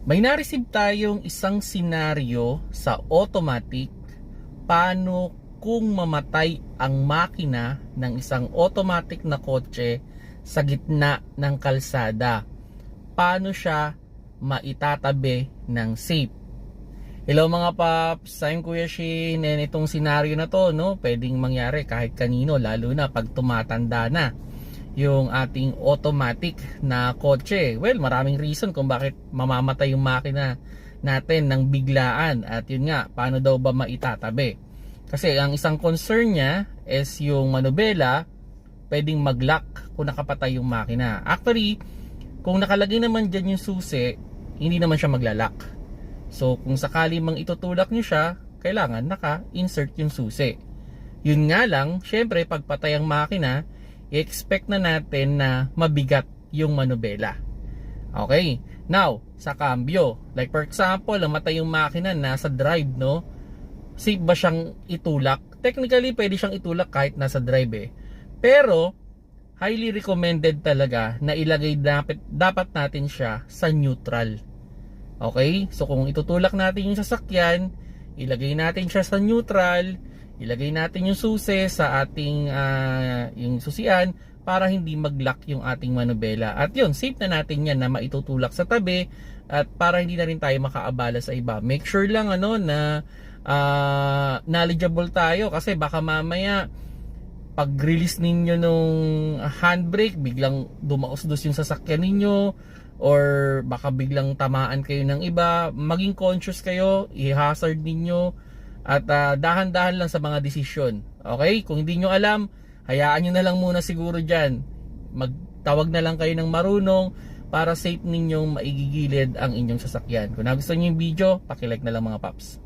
May na-receive tayong isang senaryo sa automatic. Paano kung mamatay ang makina ng isang automatic na kotse sa gitna ng kalsada? Paano siya maitatabi ng safe? Hello mga paps, I'm Kuya Shin, and itong senaryo na to, no, pwedeng mangyari kahit kanino, lalo na pag tumatanda na yung ating automatic na kotse. Well, maraming reason kung bakit mamamatay yung makina natin ng biglaan. At yun nga, paano daw ba maitatabi? Kasi ang isang concern niya is yung manubela pwedeng mag-lock kung nakapatay yung makina. Actually, kung nakalagay naman dyan yung susi, hindi naman siya maglalak. So kung sakali mang itutulak nyo siya, kailangan naka-insert yung susi. Yun nga lang, syempre pag patay ang makina, i-expect na natin na mabigat yung manubela. Okay, now sa cambio, like for example, namatay yung makina nasa drive, no? Safe ba siyang itulak? Technically pwede siyang itulak kahit nasa drive Pero highly recommended talaga na ilagay dapat natin siya sa neutral. Okay, so kung itutulak natin yung sasakyan, ilagay natin siya sa neutral, ilagay natin yung susi sa ating yung susian para hindi mag-lock yung ating manubela. At yun, safe na natin yan na maitutulak sa tabi at para hindi na rin tayo makaabala sa iba. Make sure lang na knowledgeable tayo kasi baka mamaya pag-release ninyo nung handbrake, biglang dumaos-dos yung sasakyan ninyo, or baka biglang tamaan kayo ng iba. Maging conscious kayo, i-hazard ninyo, at dahan-dahan lang sa mga desisyon. Okay? Kung hindi nyo alam, hayaan nyo na lang muna siguro dyan. Magtawag na lang kayo ng marunong para safe ninyong maigigilid ang inyong sasakyan. Kung nagustuhan nyo yung video, paki-like na lang mga paps.